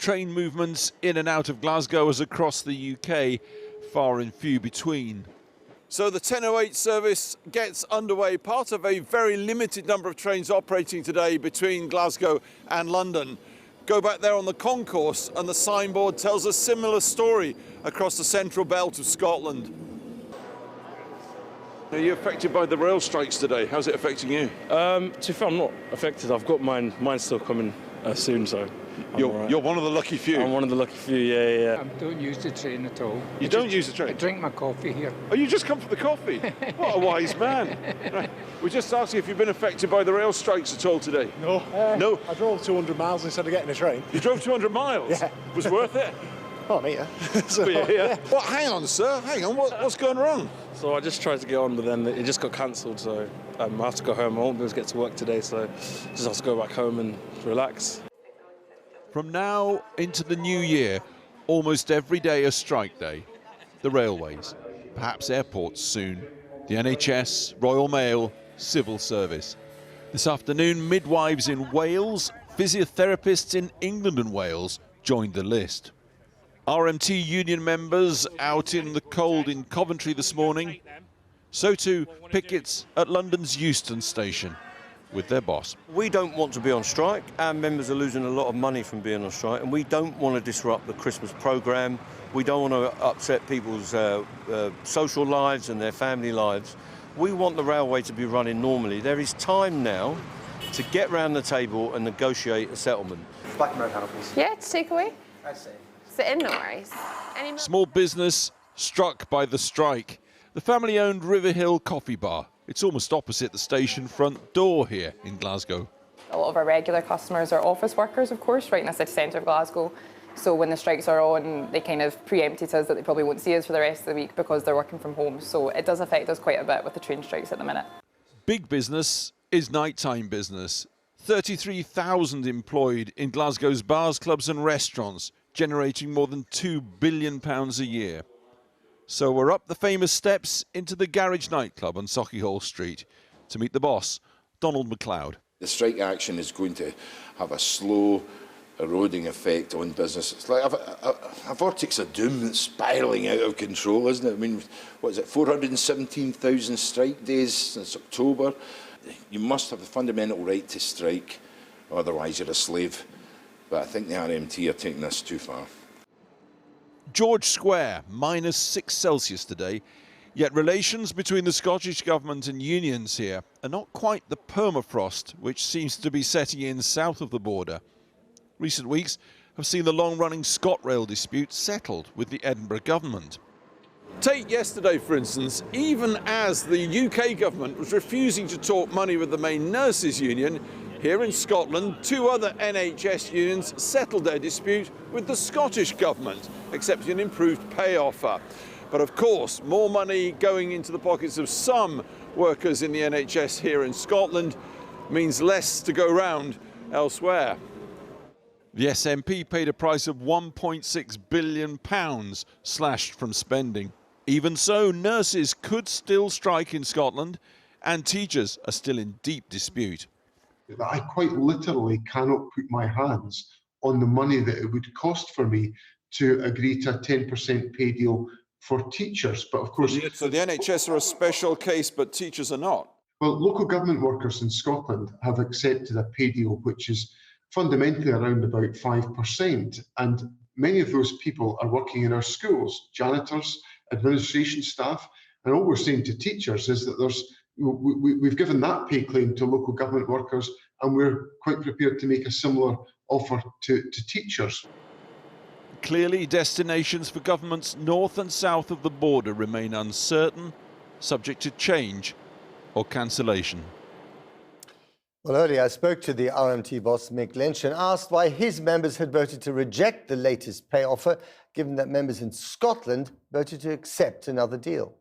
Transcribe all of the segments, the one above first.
train movements in and out of Glasgow as across the UK, far and few between. So the 10:08 service gets underway, part of a very limited number of trains operating today between Glasgow and London. Go back there on the concourse and the signboard tells a similar story across the central belt of Scotland. Are you affected by the rail strikes today? How's it affecting you? To be fair, I'm not affected. I've got mine's still coming soon, so you're one of the lucky few. I'm one of the lucky few, yeah. I don't use the train at all. You don't use the train? I drink my coffee here. Oh, you just come for the coffee? What a wise man. Right. We're just asking if you've been affected by the rail strikes at all today. No. No? I drove 200 miles instead of getting a train. You drove 200 miles? Yeah. Was worth it? Oh, mate, yeah. So, yeah. Well, hang on, sir. Hang on. What's going wrong? So I just tried to get on, but then it just got cancelled, so I have to go home. I won't be able to get to work today, so just have to go back home and relax. From now into the new year, almost every day a strike day. The railways, perhaps airports soon, the NHS, Royal Mail, civil service. This afternoon, midwives in Wales, physiotherapists in England and Wales joined the list. RMT union members out in the cold in Coventry this morning. So too pickets at London's Euston station with their boss. We don't want to be on strike. Our members are losing a lot of money from being on strike, and we don't want to disrupt the Christmas programme. We don't want to upset people's social lives and their family lives. We want the railway to be running normally. There is time now to get round the table and negotiate a settlement. Black Americano, please. Yeah, it's takeaway. I see. Sit in, no worries. Small business struck by the strike. The family-owned Riverhill Coffee Bar. It's almost opposite the station front door here in Glasgow. A lot of our regular customers are office workers, of course, right in the city centre of Glasgow. So when the strikes are on, they kind of preempted us that they probably won't see us for the rest of the week because they're working from home. So it does affect us quite a bit with the train strikes at the minute. Big business is nighttime business. 33,000 employed in Glasgow's bars, clubs and restaurants, generating more than £2 billion a year. So we're up the famous steps into the Garage nightclub on Sauchiehall Street to meet the boss, Donald MacLeod. The strike action is going to have a slow, eroding effect on business. It's like a vortex of doom that's spiralling out of control, isn't it? I mean, what is it, 417,000 strike days since October? You must have the fundamental right to strike, otherwise you're a slave. But I think the RMT are taking this too far. George Square, -6 Celsius today, yet relations between the Scottish Government and unions here are not quite the permafrost which seems to be setting in south of the border. Recent weeks have seen the long-running ScotRail dispute settled with the Edinburgh government. Take yesterday, for instance, even as the UK government was refusing to talk money with the main nurses union, here in Scotland, two other NHS unions settled their dispute with the Scottish government, accepting an improved pay offer. But of course, more money going into the pockets of some workers in the NHS here in Scotland means less to go round elsewhere. The SNP paid a price of £1.6 billion slashed from spending. Even so, nurses could still strike in Scotland, and teachers are still in deep dispute. I quite literally cannot put my hands on the money that it would cost for me to agree to a 10% pay deal for teachers. But of course... So the NHS are a special case, but teachers are not? Well, local government workers in Scotland have accepted a pay deal which is fundamentally around about 5%. And many of those people are working in our schools, janitors, administration staff. And all we're saying to teachers is that we've given that pay claim to local government workers, and we're quite prepared to make a similar offer to teachers. Clearly, destinations for governments north and south of the border remain uncertain, subject to change or cancellation. Well, earlier I spoke to the RMT boss, Mick Lynch, and asked why his members had voted to reject the latest pay offer, given that members in Scotland voted to accept another deal.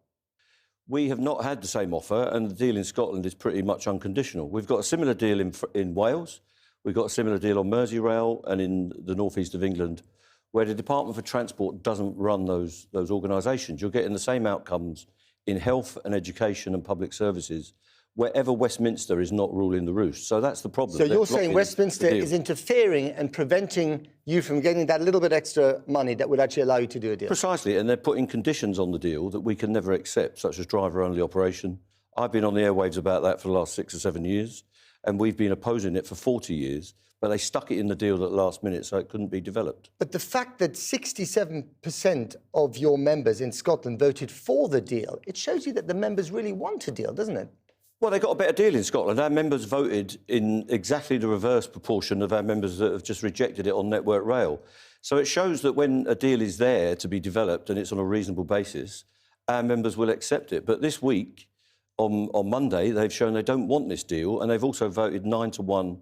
We have not had the same offer, and the deal in Scotland is pretty much unconditional. We've got a similar deal in Wales. We've got a similar deal on Merseyrail and in the northeast of England, where the Department for Transport doesn't run those organisations. You're getting the same outcomes in health and education and public services wherever Westminster is not ruling the roost. So that's the problem. So They're you're saying blocking Westminster the deal. is interfering and preventing you from getting that little bit extra money that would actually allow you to do a deal? Precisely, and they're putting conditions on the deal that we can never accept, such as driver-only operation. I've been on the airwaves about that for the last 6 or 7 years, and we've been opposing it for 40 years, but they stuck it in the deal at the last minute so it couldn't be developed. But the fact that 67% of your members in Scotland voted for the deal, it shows you that the members really want a deal, doesn't it? Well, they got a better deal in Scotland. Our members voted in exactly the reverse proportion of our members that have just rejected it on Network Rail. So it shows that when a deal is there to be developed and it's on a reasonable basis, our members will accept it. But this week, on Monday, they've shown they don't want this deal, and they've also voted 9-1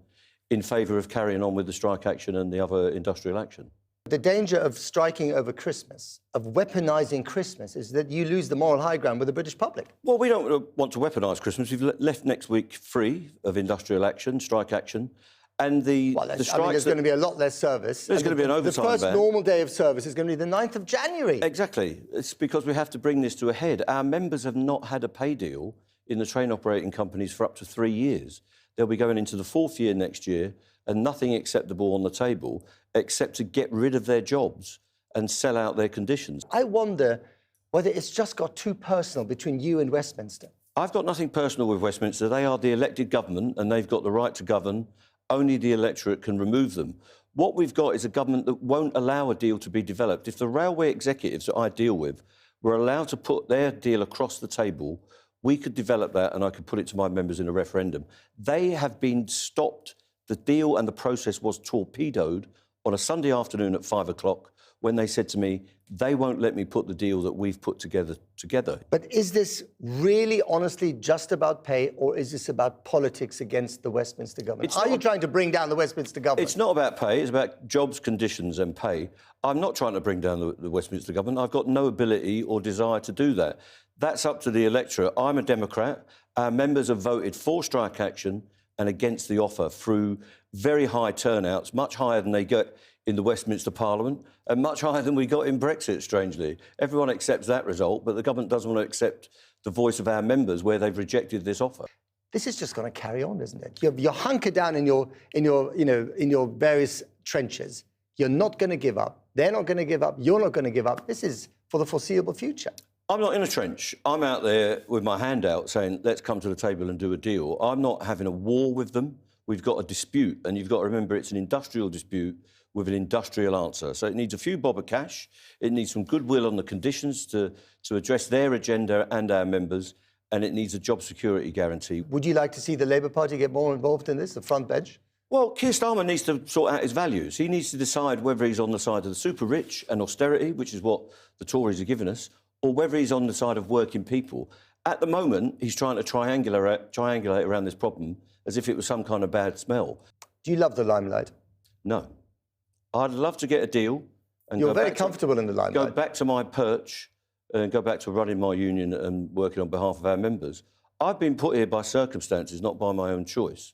in favour of carrying on with the strike action and the other industrial action. The danger of striking over Christmas, of weaponising Christmas, is that you lose the moral high ground with the British public. Well, we don't want to weaponise Christmas. We've left next week free of industrial action, strike action, and the strikes... I mean, there's going to be a lot less service. There's going to be an overtime The first ban. normal day of service is going to be the 9th of January. Exactly. It's because we have to bring this to a head. Our members have not had a pay deal in the train operating companies for up to 3 years. They'll be going into the 4th year next year, and nothing acceptable on the table except to get rid of their jobs and sell out their conditions. I wonder whether it's just got too personal between you and Westminster. I've got nothing personal with Westminster. They are the elected government and they've got the right to govern. Only the electorate can remove them. What we've got is a government that won't allow a deal to be developed. If the railway executives that I deal with were allowed to put their deal across the table, we could develop that and I could put it to my members in a referendum. They have been stopped. The deal and the process was torpedoed on a Sunday afternoon at 5 o'clock when they said to me, they won't let me put the deal that we've put together. But is this really, honestly, just about pay, or is this about politics against the Westminster government? Are you trying to bring down the Westminster government? It's not about pay, it's about jobs, conditions and pay. I'm not trying to bring down the Westminster government. I've got no ability or desire to do that. That's up to the electorate. I'm a Democrat. Our members have voted for strike action and against the offer through very high turnouts, much higher than they get in the Westminster Parliament and much higher than we got in Brexit, strangely. Everyone accepts that result, but the government doesn't want to accept the voice of our members where they've rejected this offer. This is just going to carry on, isn't it? You're hunkered down in your various trenches. You're not going to give up. They're not going to give up. You're not going to give up. This is for the foreseeable future. I'm not in a trench. I'm out there with my hand out saying, let's come to the table and do a deal. I'm not having a war with them. We've got a dispute, and you've got to remember it's an industrial dispute with an industrial answer. So it needs a few bob of cash. It needs some goodwill on the conditions to address their agenda and our members, and it needs a job security guarantee. Would you like to see the Labour Party get more involved in this, the front bench? Well, Keir Starmer needs to sort out his values. He needs to decide whether he's on the side of the super-rich and austerity, which is what the Tories are giving us, or whether he's on the side of working people. At the moment, he's trying to triangulate around this problem as if it was some kind of bad smell. Do you love the limelight? No. I'd love to get a deal. And you're very comfortable in the limelight. Go back to my perch and go back to running my union and working on behalf of our members. I've been put here by circumstances, not by my own choice.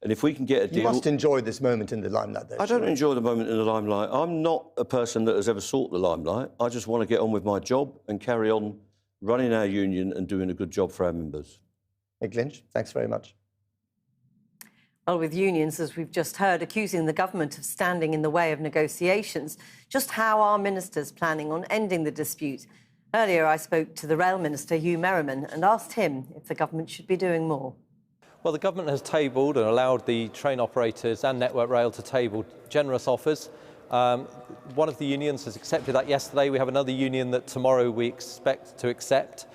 And if we can get a deal... You must enjoy this moment in the limelight, though. I don't enjoy the moment in the limelight. I'm not a person that has ever sought the limelight. I just want to get on with my job and carry on running our union and doing a good job for our members. Mick Lynch, thanks very much. Well, with unions, as we've just heard, accusing the government of standing in the way of negotiations, just how are ministers planning on ending the dispute? Earlier, I spoke to the Rail Minister, Hugh Merriman, and asked him if the government should be doing more. Well, the government has tabled and allowed the train operators and Network Rail to table generous offers. One of the unions has accepted that yesterday. We have another union that tomorrow we expect to accept.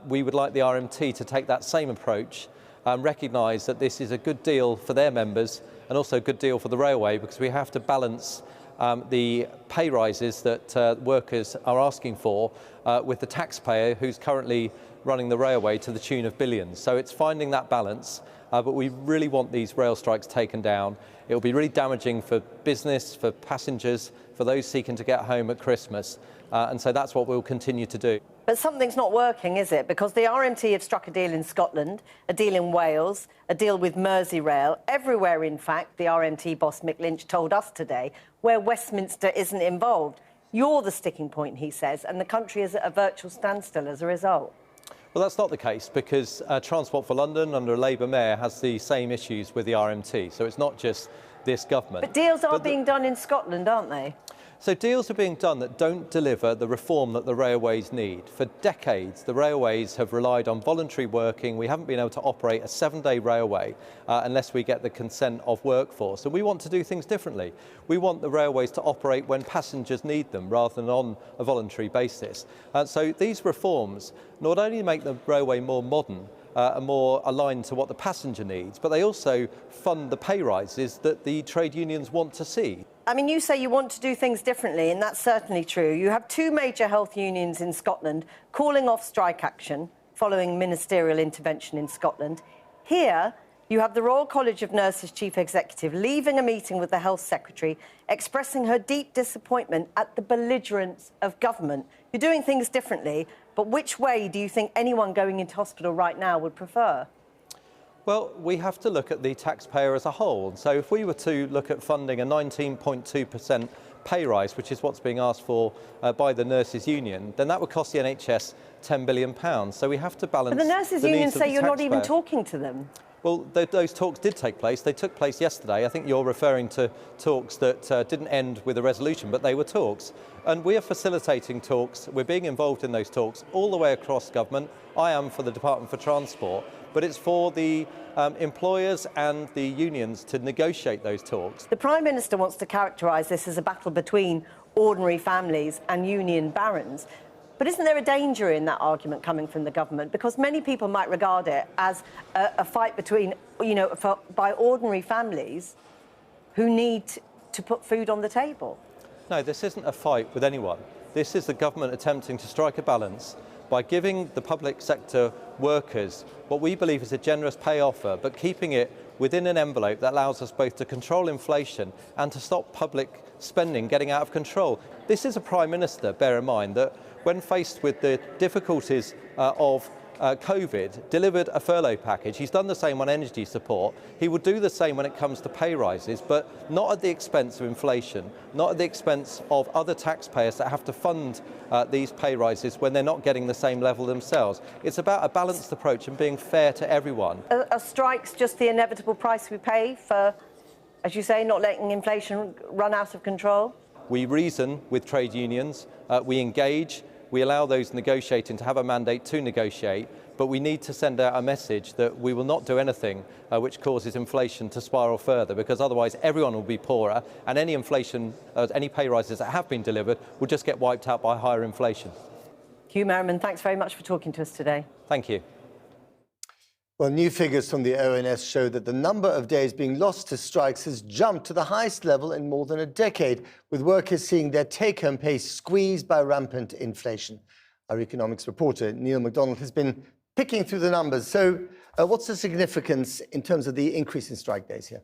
We would like the RMT to take that same approach and recognise that this is a good deal for their members and also a good deal for the railway, because we have to balance the pay rises that workers are asking for with the taxpayer who's currently running the railway to the tune of billions. So it's finding that balance, but we really want these rail strikes taken down. It will be really damaging for business, for passengers, for those seeking to get home at Christmas, and so that's what we'll continue to do. But something's not working, is it? Because the RMT have struck a deal in Scotland, a deal in Wales, a deal with Merseyrail. Everywhere, in fact, the RMT boss Mick Lynch told us today, where Westminster isn't involved. You're the sticking point, he says, and the country is at a virtual standstill as a result. Well, that's not the case because Transport for London, under a Labour mayor, has the same issues with the RMT. So it's not just this government. But deals are being done in Scotland, aren't they? So deals are being done that don't deliver the reform that the railways need. For decades, the railways have relied on voluntary working. We haven't been able to operate a 7-day railway unless we get the consent of workforce. And we want to do things differently. We want the railways to operate when passengers need them rather than on a voluntary basis. So these reforms not only make the railway more modern, and more aligned to what the passenger needs, but they also fund the pay rises that the trade unions want to see. I mean, you say you want to do things differently, and that's certainly true. You have 2 major health unions in Scotland calling off strike action following ministerial intervention in Scotland. Here, you have the Royal College of Nurses chief executive leaving a meeting with the health secretary, expressing her deep disappointment at the belligerence of government. You're doing things differently, but which way do you think anyone going into hospital right now would prefer? Well, we have to look at the taxpayer as a whole. So if we were to look at funding a 19.2% pay rise, which is what's being asked for by the Nurses Union, then that would cost the NHS £10 billion. So we have to balance. But the Nurses Union say you're not even talking to them. Well, those talks did take place. They took place yesterday. I think you're referring to talks that didn't end with a resolution, but they were talks. And we are facilitating talks. We're being involved in those talks all the way across government. I am for the Department for Transport, but it's for the employers and the unions to negotiate those talks. The Prime Minister wants to characterise this as a battle between ordinary families and union barons. But isn't there a danger in that argument coming from the government? Because many people might regard it as a fight between, by ordinary families who need to put food on the table. No, this isn't a fight with anyone. This is the government attempting to strike a balance by giving the public sector workers what we believe is a generous pay offer, but keeping it within an envelope that allows us both to control inflation and to stop public spending getting out of control. This is a Prime Minister, bear in mind, that when faced with the difficulties of COVID, delivered a furlough package. He's done the same on energy support. He will do the same when it comes to pay rises, but not at the expense of inflation, not at the expense of other taxpayers that have to fund these pay rises when they're not getting the same level themselves. It's about a balanced approach and being fair to everyone. Are strikes just the inevitable price we pay for, as you say, not letting inflation run out of control? We reason with trade unions, we engage, we allow those negotiating to have a mandate to negotiate, but we need to send out a message that we will not do anything which causes inflation to spiral further, because otherwise everyone will be poorer and any inflation, any pay rises that have been delivered will just get wiped out by higher inflation. Hugh Merriman, thanks very much for talking to us today. Thank you. Well, new figures from the ONS show that the number of days being lost to strikes has jumped to the highest level in more than a decade, with workers seeing their take-home pay squeezed by rampant inflation. Our economics reporter, Neil MacDonald, has been picking through the numbers. So what's the significance in terms of the increase in strike days here?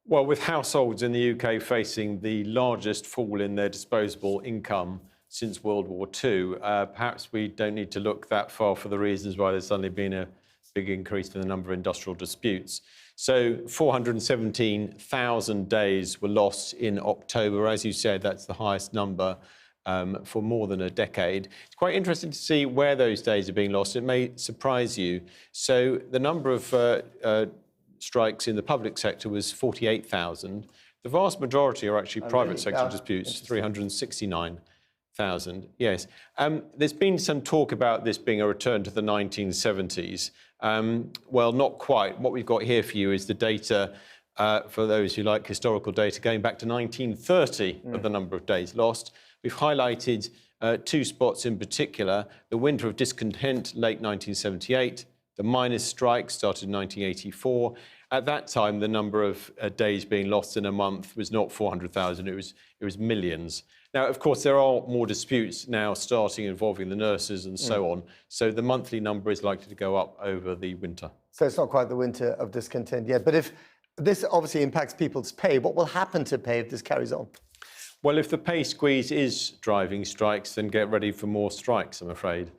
Well, with households in the UK facing the largest fall in their disposable income since World War II, perhaps we don't need to look that far for the reasons why there's suddenly been a big increase in the number of industrial disputes. So 417,000 days were lost in October. As you said, that's the highest number for more than a decade. It's quite interesting to see where those days are being lost. It may surprise you. So the number of strikes in the public sector was 48,000. The vast majority are actually private sector disputes, 369,000. Yes. There's been some talk about this being a return to the 1970s. Well, not quite. What we've got here for you is the data, for those who like historical data, going back to 1930 of the number of days lost. We've highlighted 2 spots in particular: the winter of discontent, late 1978, the miners' strike started in 1984. At that time, the number of days being lost in a month was not 400,000, it was millions. Now, of course, there are more disputes now starting involving the nurses and so on. So the monthly number is likely to go up over the winter. So it's not quite the winter of discontent yet. But if this obviously impacts people's pay, what will happen to pay if this carries on? Well, if the pay squeeze is driving strikes, then get ready for more strikes, I'm afraid.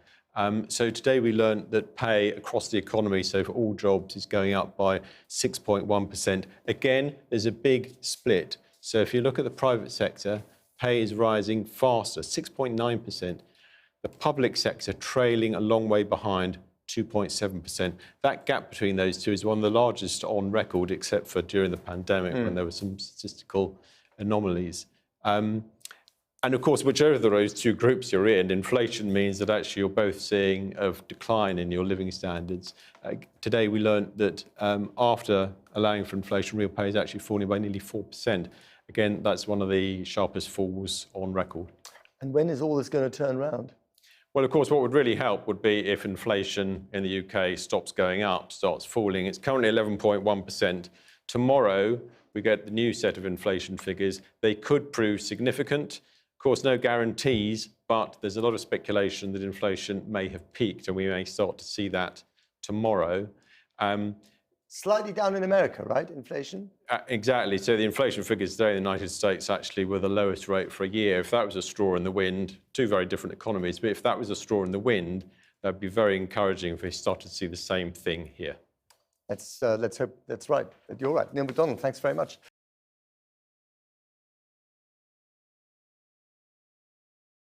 So today we learned that pay across the economy, so for all jobs, is going up by 6.1%. Again, there's a big split. So if you look at the private sector, pay is rising faster, 6.9%. The public sector trailing a long way behind, 2.7%. That gap between those two is one of the largest on record, except for during the pandemic when there were some statistical anomalies. And of course, whichever of those two groups you're in, inflation means that actually you're both seeing a decline in your living standards. Today we learned that after allowing for inflation, real pay is actually falling by nearly 4%. Again, that's one of the sharpest falls on record. And when is all this going to turn around? Well, of course, what would really help would be if inflation in the UK stops going up, starts falling. It's currently 11.1%. Tomorrow, we get the new set of inflation figures. They could prove significant. Of course, no guarantees, but there's a lot of speculation that inflation may have peaked, and we may start to see that tomorrow. Slightly down in America, right, inflation? Exactly. So the inflation figures today in the United States actually were the lowest rate for a year. If that was a straw in the wind, two very different economies, but if that was a straw in the wind, that'd be very encouraging if we started to see the same thing here. Let's hope that's right, that you're right. Neil MacDonald, thanks very much.